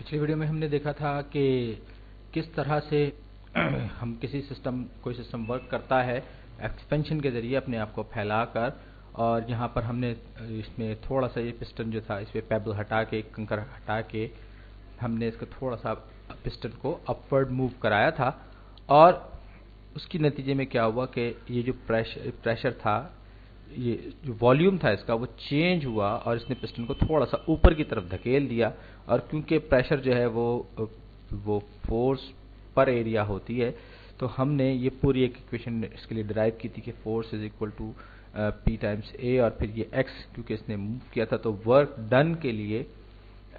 पिछली वीडियो में हमने देखा था कि किस तरह से हम कोई सिस्टम वर्क करता है एक्सपेंशन के ज़रिए अपने आप को फैलाकर। और यहाँ पर हमने इसमें थोड़ा सा ये पिस्टन जो था, इस पर पेबल हटा के, कंकर हटा के हमने इसका थोड़ा सा पिस्टन को अपवर्ड मूव कराया था। और उसकी नतीजे में क्या हुआ कि ये जो प्रेशर था, ये जो वॉल्यूम था इसका, वो चेंज हुआ और इसने पिस्टन को थोड़ा सा ऊपर की तरफ धकेल दिया। और क्योंकि प्रेशर जो है वो फोर्स पर एरिया होती है, तो हमने ये पूरी एक इक्वेशन इसके लिए डिराइव की थी कि force is equal to P times A, और फिर ये एक्स क्योंकि इसने मूव किया था, तो वर्क डन के लिए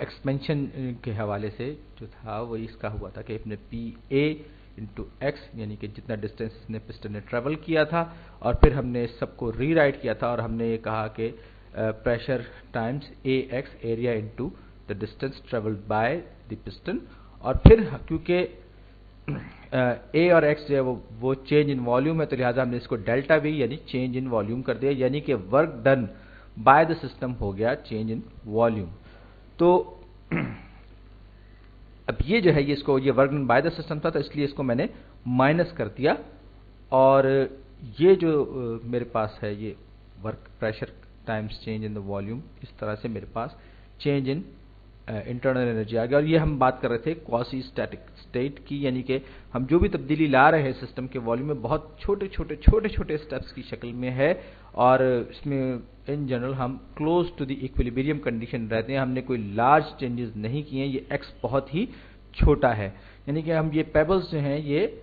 एक्सपेंशन के हवाले से जो था वो इसका हुआ था कि अपने पी ए इंटू एक्स, यानी कि जितना डिस्टेंस इसने पिस्टन ने ट्रेवल किया था। और फिर हमने इस सबको रीराइट किया था और हमने ये कहा कि pressure times A x area into the distance travelled by the piston. और फिर क्योंकि ए और एक्स जो है वो चेंज इन वॉल्यूम है, तो लिहाजा हमने इसको डेल्टा वी यानी चेंज इन वॉल्यूम कर दिया, यानी कि work done by the system हो गया चेंज इन वॉल्यूम। तो अब ये जो है ये work done by the system था, तो इसलिए इसको मैंने माइनस कर दिया। और ये जो मेरे पास है ये work pressure times change in the volume, इस तरह से मेरे पास चेंज इन इंटरनल एनर्जी आ गया। और ये हम बात कर रहे थे क्वासी स्टैटिक स्टेट की, यानी कि हम जो भी तब्दीली ला रहे हैं सिस्टम के वॉल्यूम में, बहुत छोटे छोटे स्टेप्स की शक्ल में है। और इसमें इन जनरल हम close to the equilibrium condition रहते हैं, हमने कोई लार्ज चेंजेस नहीं किए हैं। ये एक्स बहुत ही छोटा है, यानी कि हम ये पेबल्स जो हैं ये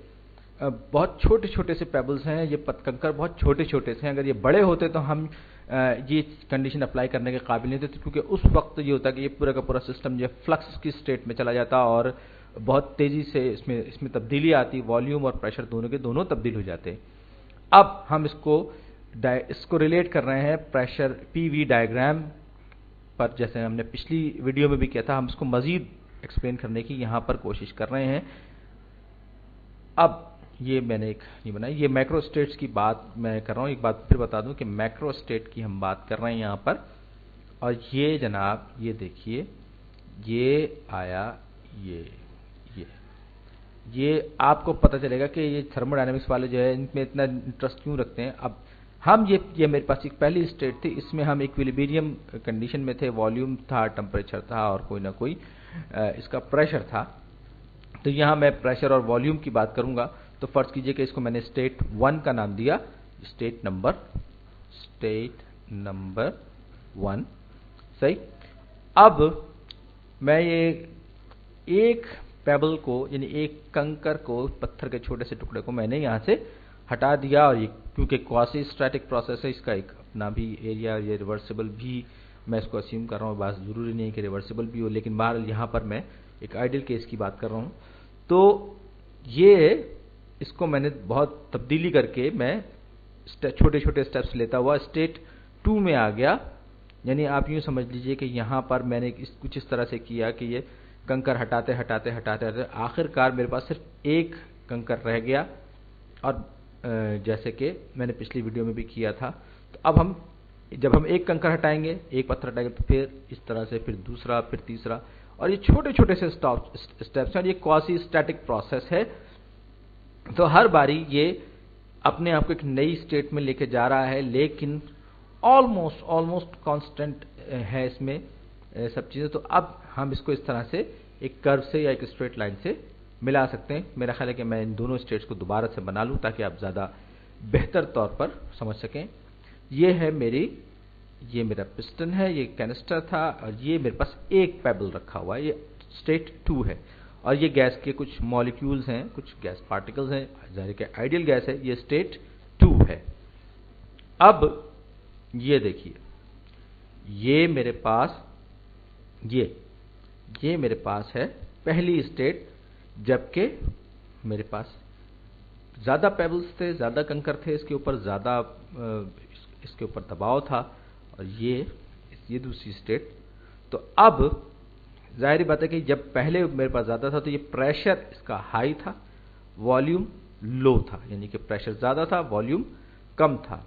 बहुत छोटे से पेबल्स हैं, ये कंकर बहुत छोटे से हैं। अगर ये बड़े होते तो हम ये कंडीशन अप्लाई करने के काबिल नहीं थे, क्योंकि उस वक्त ये होता कि ये पूरा का पूरा सिस्टम जो फ्लक्स की स्टेट में चला जाता और बहुत तेजी से इसमें तब्दीली आती, वॉल्यूम और प्रेशर दोनों के दोनों तब्दील हो जाते। अब हम इसको रिलेट कर रहे हैं प्रेशर पीवी डायग्राम पर, जैसे हमने पिछली वीडियो में भी किया था। हम इसको मजीद एक्सप्लेन करने की यहां पर कोशिश कर रहे हैं। अब ये मैंने एक नहीं बनाई, ये मैक्रो स्टेट्स की बात मैं कर रहा हूं। एक बात फिर बता दूं कि मैक्रो स्टेट की हम बात कर रहे हैं यहां पर। और ये जनाब ये देखिए, ये आया ये आपको पता चलेगा कि ये थर्मोडायनेमिक्स वाले जो है इनमें इतना इंटरेस्ट क्यों रखते हैं। अब हम ये मेरे पास एक पहली स्टेट थी, इसमें हम इक्विलिब्रियम कंडीशन में थे, वॉल्यूम था, टेम्परेचर था और कोई ना कोई इसका प्रेशर था। तो यहां मैं प्रेशर और वॉल्यूम की बात करूंगा। तो फर्ज कीजिए कि इसको मैंने स्टेट 1 का नाम दिया, स्टेट नंबर 1 सही। अब मैं ये एक पेबल को, यानी एक कंकर को, पत्थर के छोटे से टुकड़े को मैंने यहां से हटा दिया। और ये क्योंकि क्वासी स्टैटिक प्रोसेस है, इसका एक अपना भी एरिया, ये रिवर्सिबल भी मैं इसको अस्यूम कर रहा हूँ, बात जरूरी नहीं है कि रिवर्सिबल भी हो, लेकिन बहरहाल यहां पर मैं एक आइडियल केस की बात कर रहा हूं। तो ये इसको मैंने बहुत तब्दीली करके मैं छोटे स्टेप्स लेता हुआ स्टेट 2 में आ गया। यानी आप यूं समझ लीजिए कि यहां पर मैंने कुछ इस तरह से किया कि ये कंकर हटाते आखिरकार मेरे पास सिर्फ एक कंकर रह गया। और जैसे कि मैंने पिछली वीडियो में भी किया था, तो अब जब हम एक कंकर हटाएंगे, एक पत्थर हटाएंगे, तो फिर इस तरह से, फिर दूसरा, फिर तीसरा, और ये छोटे से स्टेप्स हैं। ये क्वासी स्टैटिक प्रोसेस है, तो हर बारी ये अपने आप को एक नई स्टेट में लेके जा रहा है, लेकिन ऑलमोस्ट कांस्टेंट है इसमें सब चीजें। तो अब हम इसको इस तरह से एक कर्व से या एक स्ट्रेट लाइन से मिला सकते हैं। मेरा ख्याल है कि मैं इन दोनों स्टेट्स को दोबारा से बना लूं ताकि आप ज्यादा बेहतर तौर पर समझ सकें। ये मेरा पिस्टन है, ये कैनिस्टर था, और ये मेरे पास एक पेबल रखा हुआ है, ये स्टेट 2 है। और ये गैस के कुछ मॉलिक्यूल्स हैं, कुछ गैस पार्टिकल्स हैं, जाहिर है आइडियल गैस है, ये स्टेट 2 है। अब ये देखिए, ये मेरे पास है पहली स्टेट, जबकि मेरे पास ज्यादा पेबल्स थे, ज्यादा कंकर थे, इसके ऊपर ज्यादा इसके ऊपर दबाव था। और ये दूसरी स्टेट। तो अब जाहिर बात है कि जब पहले मेरे पास ज्यादा था तो ये प्रेशर इसका हाई था, वॉल्यूम लो था, यानी कि प्रेशर ज्यादा था, वॉल्यूम कम था।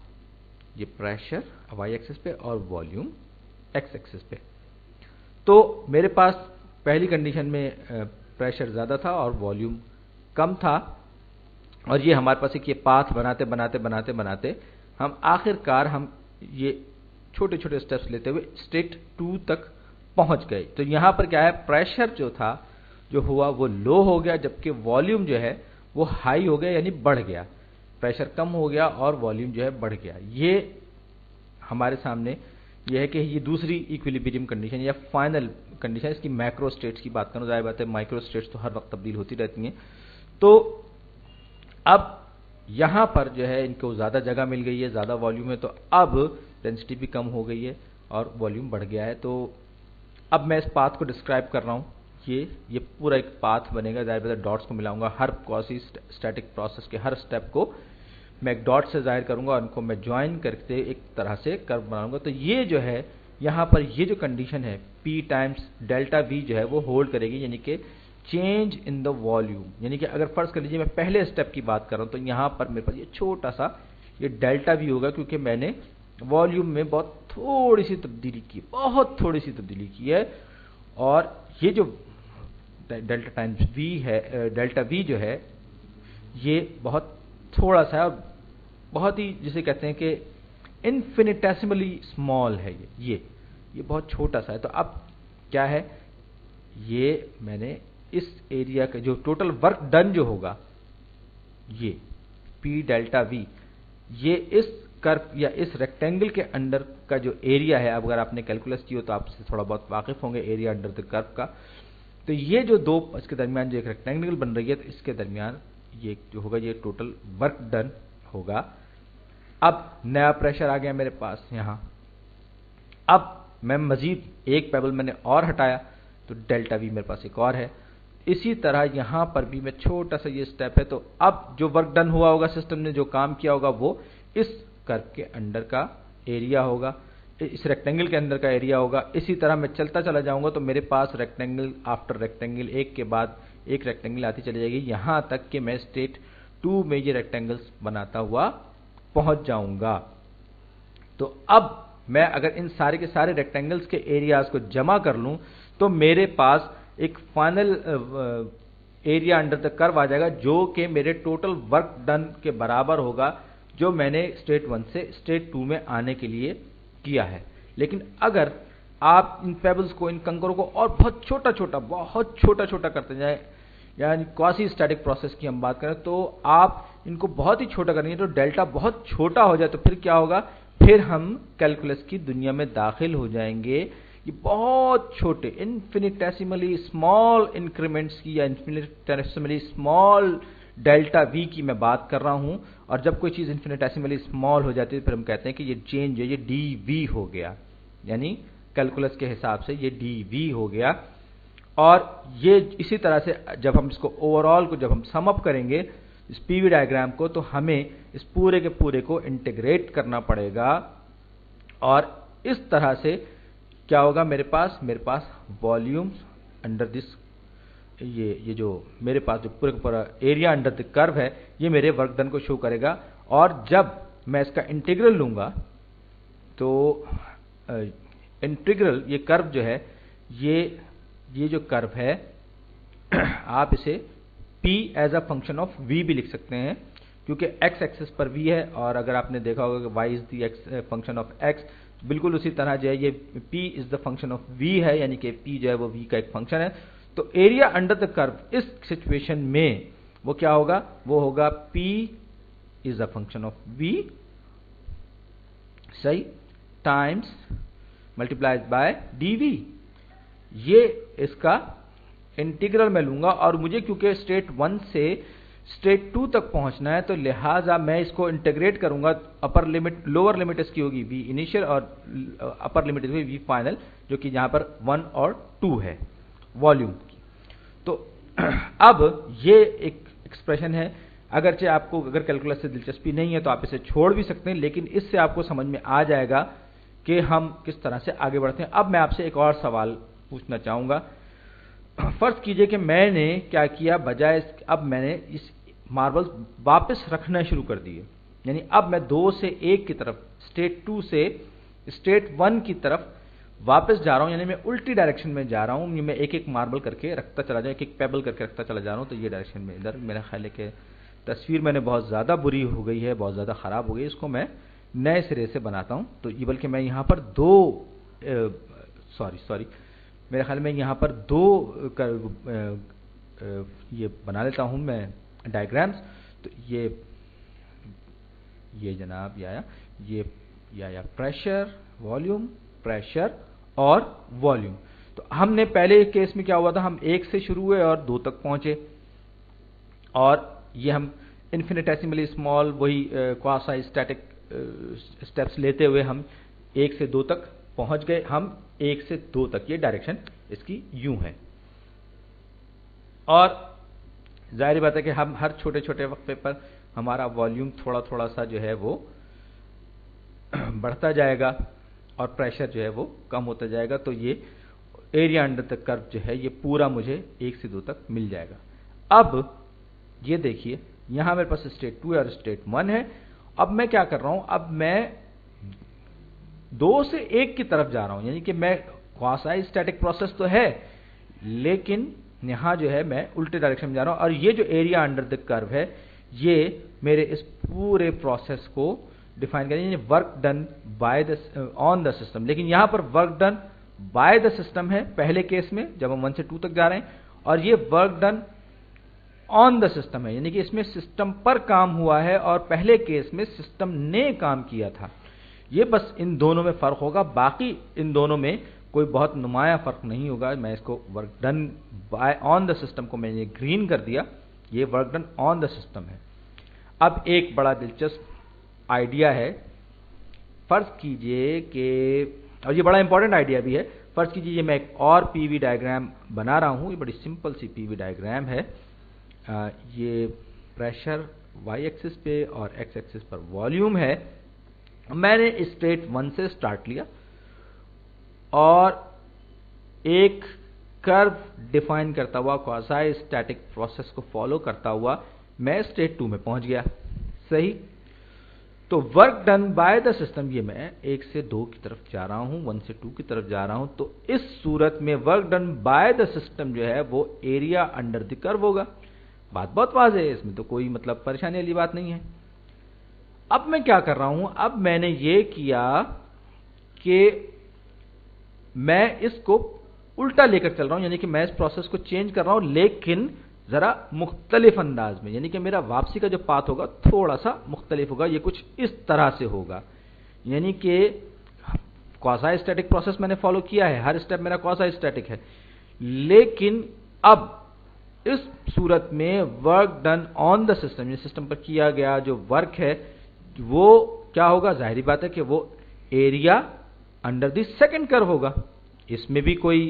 ये प्रेशर वाई एक्सिस पे और वॉल्यूम एक्स एक्सिस पे। तो मेरे पास पहली कंडीशन में प्रेशर ज़्यादा था और वॉल्यूम कम था, और ये हमारे पास एक ये पाथ बनाते बनाते बनाते बनाते हम आखिरकार हम ये छोटे छोटे स्टेप्स लेते हुए स्टेट 2 तक पहुंच गए। तो यहाँ पर क्या है, प्रेशर जो था जो हुआ वो लो हो गया, जबकि वॉल्यूम जो है वो हाई हो गया, यानी बढ़ गया। प्रेशर कम हो गया और वॉल्यूम जो है बढ़ गया। ये हमारे सामने यह है कि ये दूसरी इक्विलिब्रियम कंडीशन या फाइनल कंडीशन। इसकी मैक्रो स्टेट्स की बात करूं, जाहिर बात है माइक्रो स्टेट्स तो हर वक्त तब्दील होती रहती हैं। तो अब यहां पर जो है इनको ज़्यादा जगह मिल गई है, ज़्यादा वॉल्यूम है, तो अब डेंसिटी भी कम हो गई है और वॉल्यूम बढ़ गया है। तो अब मैं इस पाथ को डिस्क्राइब कर रहा हूं। ये पूरा एक पाथ बनेगा, जाहिर बात है डॉट्स को मिलाऊंगा। हर क्वासी स्टैटिक प्रोसेस के हर स्टेप को मैं एक डॉट से जाहिर करूंगा और उनको मैं ज्वाइन करके एक तरह से कर्व बनाऊंगा। तो ये जो है यहाँ पर ये जो कंडीशन है P टाइम्स डेल्टा V जो है वो होल्ड करेगी, यानी कि चेंज इन द वॉल्यूम। यानी कि अगर फर्ज कर लीजिए मैं पहले स्टेप की बात कर रहा हूँ, तो यहाँ पर मेरे पास ये छोटा सा ये डेल्टा V होगा, क्योंकि मैंने वॉल्यूम में बहुत थोड़ी सी तब्दीली की, बहुत थोड़ी सी तब्दीली की है। और ये जो डेल्टा टाइम्स V है, डेल्टा V जो है ये बहुत थोड़ा सा है और बहुत ही जिसे कहते हैं कि इन्फिनिटेसिमली स्मॉल है। ये बहुत छोटा सा है। तो अब क्या है, ये मैंने इस एरिया का जो टोटल वर्क डन जो होगा ये P डेल्टा V, ये इस कर्व या इस रेक्टेंगल के अंडर का जो एरिया है, अगर आपने कैलकुलस की हो तो आप इससे थोड़ा बहुत वाकिफ होंगे एरिया अंडर द कर्व का। तो ये जो दो इसके दरमियान जो एक रेक्टेंगल बन रही है, तो इसके दरमियान ये जो होगा ये टोटल वर्क डन होगा। अब नया प्रेशर आ गया मेरे पास यहाँ। अब मैं मजीद एक पेबल मैंने और हटाया, तो डेल्टा V मेरे पास एक और है। इसी तरह यहाँ पर भी मैं छोटा सा ये स्टेप है, तो अब जो वर्क डन हुआ होगा, सिस्टम ने जो काम किया होगा, वो इस कर्व के अंडर का एरिया होगा, इस रेक्टेंगल के अंदर का एरिया होगा। इसी तरह मैं चलता चला जाऊंगा तो मेरे पास रेक्टेंगल आफ्टर रेक्टेंगल, एक के बाद एक रेक्टेंगल आती चली जाएगी, यहां तक कि मैं स्टेट 2 में ये रेक्टेंगल्स बनाता हुआ पहुंच जाऊंगा। तो अब मैं अगर इन सारे के सारे रेक्टेंगल्स के एरियाज को जमा कर लूं, तो मेरे पास एक final area under the curve आ जाएगा, जो कि मेरे टोटल वर्क डन के बराबर होगा, जो मैंने स्टेट 1 से स्टेट 2 में आने के लिए किया है। लेकिन अगर आप इन पेबल्स को, इन कंकरों को और बहुत छोटा छोटा करते जाएं, यानी क्वासी स्टैटिक प्रोसेस की हम बात करें, तो आप इनको बहुत ही छोटा करेंगे तो डेल्टा बहुत छोटा हो जाए, तो फिर क्या होगा, फिर हम कैलकुलस की दुनिया में दाखिल हो जाएंगे। ये बहुत छोटे इन्फिनिटेसिमली स्मॉल इंक्रीमेंट्स की या इन्फिनिटेसिमली स्मॉल डेल्टा V की मैं बात कर रहा हूं। और जब कोई चीज इन्फिनिटेसिमली स्मॉल हो जाती है, फिर हम कहते हैं कि ये चेंज है, ये dV हो गया, यानी कैलकुलस के हिसाब से ये dV हो गया। और ये इसी तरह से जब हम इसको ओवरऑल को जब हम सम अप करेंगे इस PV डायग्राम को, तो हमें इस पूरे के पूरे को इंटीग्रेट करना पड़ेगा। और इस तरह से क्या होगा, मेरे पास वॉल्यूम अंडर दिस, ये जो मेरे पास जो पूरा पूरा एरिया अंडर द कर्व है, ये मेरे वर्क डन को शो करेगा। और जब मैं इसका इंटीग्रल लूंगा, तो इंटीग्रल ये कर्व जो है, ये जो कर्व है आप इसे P as a function of V भी लिख सकते हैं, क्योंकि x एक्सिस पर V है। और अगर आपने देखा होगा कि y is the function of x, बिल्कुल उसी तरह जो है ये P is the function of V है, यानी कि P जो है वो V का एक फंक्शन है। तो एरिया अंडर द कर्व इस सिचुएशन में वो क्या होगा, वो होगा P is the function of V, सही, टाइम्स मल्टीप्लाइड बाय dV। ये इसका इंटीग्रल मैं लूंगा, और मुझे क्योंकि स्टेट 1 से स्टेट 2 तक पहुंचना है, तो लिहाजा मैं इसको इंटीग्रेट करूंगा। अपर लिमिट, लोअर लिमिट इसकी होगी V इनिशियल और अपर लिमिट इसकी V फाइनल, जो कि यहां पर 1 और 2 है वॉल्यूम की। तो अब ये एक एक्सप्रेशन है, अगरचे आपको अगर कैलकुलस से दिलचस्पी नहीं है तो आप इसे छोड़ भी सकते हैं, लेकिन इससे आपको समझ में आ जाएगा कि हम किस तरह से आगे बढ़ते हैं। अब मैं आपसे एक और सवाल पूछना चाहूंगा। फर्ज कीजिए कि मैंने क्या किया, बजाय अब मैंने इस मार्बल्स वापस रखना शुरू कर दिए, यानी अब मैं 2 से 1 की तरफ, स्टेट 2 से स्टेट 1 की तरफ वापस जा रहा हूं, यानी मैं उल्टी डायरेक्शन में जा रहा हूं, मैं एक एक मार्बल करके रखता चला जाऊं, एक एक पेबल करके रखता चला जा रहा हूं, तो ये डायरेक्शन में इधर मेरा ख्याल है कि तस्वीर मैंने बहुत ज़्यादा बुरी हो गई है, बहुत ज़्यादा ख़राब हो गई है, इसको मैं नए सिरे से बनाता हूं। तो ये बल्कि मैं यहाँ पर सॉरी मेरे ख्याल में यहाँ पर ये बना लेता हूं मैं डायग्राम्स। तो ये जनाब ये आया प्रेशर वॉल्यूम, प्रेशर और वॉल्यूम। तो हमने पहले केस में क्या हुआ था, हम 1 से शुरू हुए और 2 तक पहुंचे, और ये हम इन्फिनिटेसिमली स्मॉल वही क्वासी स्टैटिक स्टेप्स लेते हुए हम 1 से 2 तक पहुंच गए। हम 1 से 2 तक, ये डायरेक्शन इसकी यूं है। और जाहिर बात है कि हम हर छोटे छोटे वक्फे पर हमारा वॉल्यूम थोड़ा थोड़ा सा जो है वो बढ़ता जाएगा और प्रेशर जो है वो कम होता जाएगा। तो ये एरिया अंडर द कर्व जो है ये पूरा मुझे 1 से 2 तक मिल जाएगा। अब ये देखिए, यहां मेरे पास स्टेट 2 और स्टेट 1 है। अब मैं क्या कर रहा हूं, अब मैं 2 से 1 की तरफ जा रहा हूं, यानी कि मैं क्वासी स्टैटिक प्रोसेस तो है, लेकिन यहां जो है मैं उल्टे डायरेक्शन में जा रहा हूं। और ये जो एरिया अंडर द कर्व है ये मेरे इस पूरे प्रोसेस को डिफाइन करेंगे, work done by the on the system. लेकिन यहां पर work done by the system है पहले केस में, जब हम 1 से 2 तक जा रहे हैं, और ये work done on the system है, यानी कि इसमें सिस्टम पर काम हुआ है और पहले केस में सिस्टम ने काम किया था। ये बस इन दोनों में फर्क होगा, बाकी इन दोनों में कोई बहुत नुमाया फर्क नहीं होगा। मैं इसको work done bye on the system को मैंने ग्रीन कर दिया, ये work done on the system है। अब एक बड़ा दिलचस्प आइडिया है, फर्ज कीजिए कि, और ये बड़ा इंपॉर्टेंट आइडिया भी है, फर्ज कीजिए मैं एक और पीवी डायग्राम बना रहा हूं। ये बड़ी सिंपल सी पीवी डायग्राम है। ये प्रेशर वाई एक्सिस पे और एक्स एक्सिस पर वॉल्यूम है। मैंने स्टेट 1 से स्टार्ट लिया और एक कर्व डिफाइन करता हुआ क्वासी स्टैटिक प्रोसेस को फॉलो करता हुआ मैं स्टेट 2 में पहुंच गया। सही, तो work done by the system, ये मैं 1 से 2 की तरफ जा रहा हूं, 1 से 2 की तरफ जा रहा हूं। तो इस सूरत में work done by the system जो है वो एरिया अंडर द कर्व होगा। बात बहुत वाज़ेह है, इसमें तो कोई मतलब परेशानी वाली बात नहीं है। अब मैं क्या कर रहा हूं, अब मैंने ये किया कि मैं इसको उल्टा लेकर चल रहा हूं, यानी कि मैं इस प्रोसेस को चेंज कर रहा हूं, लेकिन जरा मुख्तलिफ अंदाज में, यानी कि मेरा वापसी का जो पाथ होगा थोड़ा सा मुख्तलिफ होगा। ये कुछ इस तरह से होगा, यानी कि क्वासी स्टैटिक प्रोसेस मैंने फॉलो किया है, हर स्टेप मेरा क्वासी स्टैटिक है, लेकिन अब इस सूरत में work done on the system, ये सिस्टम पर किया गया जो वर्क है वो क्या होगा, जाहिर बात है कि वो area under the second curve होगा। इसमें भी कोई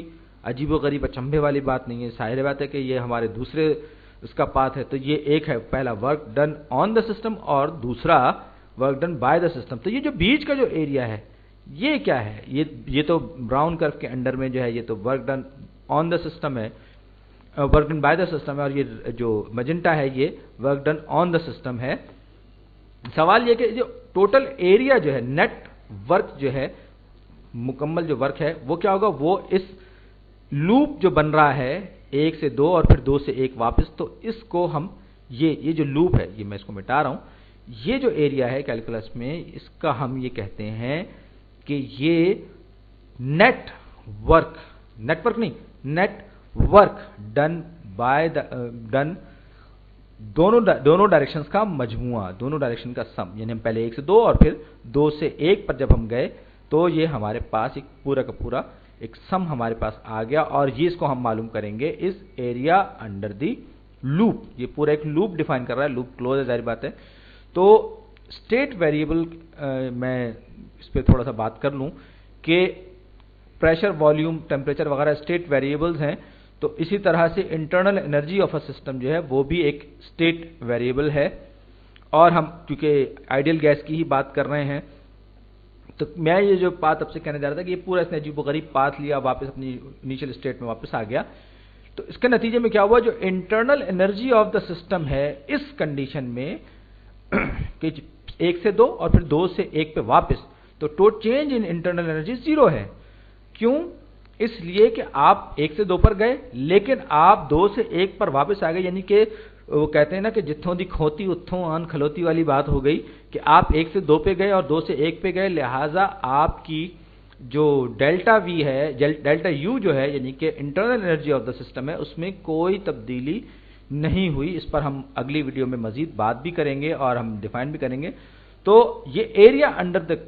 अजीबोगरीब अचंभे वाली बात नहीं है। जाहिर बात है कि ये हमारे दूसरे इसका पाथ है। तो ये एक है, पहला work done on the system और दूसरा work done by the system. तो ये जो बीच का जो एरिया है ये क्या है, ये तो ब्राउन कर्व के अंडर में जो है ये तो work done on the system है, work done by the system है, और ये जो मजेंटा है ये work done on the system है। सवाल ये कि जो टोटल एरिया जो है, नेट वर्क जो है, मुकम्मल जो वर्क है वो क्या होगा, वो इस लूप जो बन रहा है 1 से 2 और फिर 2 से 1 वापस, तो इसको हम ये जो लूप है ये मैं इसको मिटा रहा हूं। ये जो एरिया है कैलकुलस में, इसका हम ये कहते हैं कि ये net work done by the दोनों डायरेक्शंस का मजमुआ, दोनों डायरेक्शन का सम, यानी हम पहले 1 से 2 और फिर 2 से 1 पर जब हम गए तो ये हमारे पास एक पूरा का पूरा एक सम हमारे पास आ गया, और ये इसको हम मालूम करेंगे इस एरिया अंडर दी लूप। ये पूरा एक लूप डिफाइन कर रहा है, लूप क्लोज है, जाहिर बात है। तो स्टेट वेरिएबल मैं इस पर थोड़ा सा बात कर लूं कि प्रेशर, वॉल्यूम, टेम्परेचर वगैरह स्टेट वेरिएबल्स हैं। तो इसी तरह से internal energy of a system जो है वो भी एक स्टेट वेरिएबल है। और हम क्योंकि आइडियल गैस की ही बात कर रहे हैं, तो मैं ये जो बात आपसे कहने जा रहा था कि ये पूरा इसने अजीबोगरीब पाथ लिया, वापस अपनी इनिशियल स्टेट में वापस आ गया। तो इसके नतीजे में क्या हुआ, जो internal energy of the system है इस कंडीशन में कि 1 से 2 और फिर 2 से 1 पे वापस, तो चेंज इन इंटरनल एनर्जी 0 है। क्यों? इसलिए कि आप 1 से 2 पर गए, लेकिन आप 2 से 1 पर वापस आ गए, यानी कि वो कहते हैं ना कि जिथों दी खोती उत्थों आन खलोती वाली बात हो गई कि आप 1 से 2 पे गए और 2 से 1 पे गए, लिहाजा आपकी जो डेल्टा वी है, डेल्टा यू जो है, यानी कि internal energy of the system है, उसमें कोई तब्दीली नहीं हुई। इस पर हम अगली वीडियो में मजीद बात भी करेंगे और हम डिफाइन भी करेंगे। तो ये एरिया अंडर द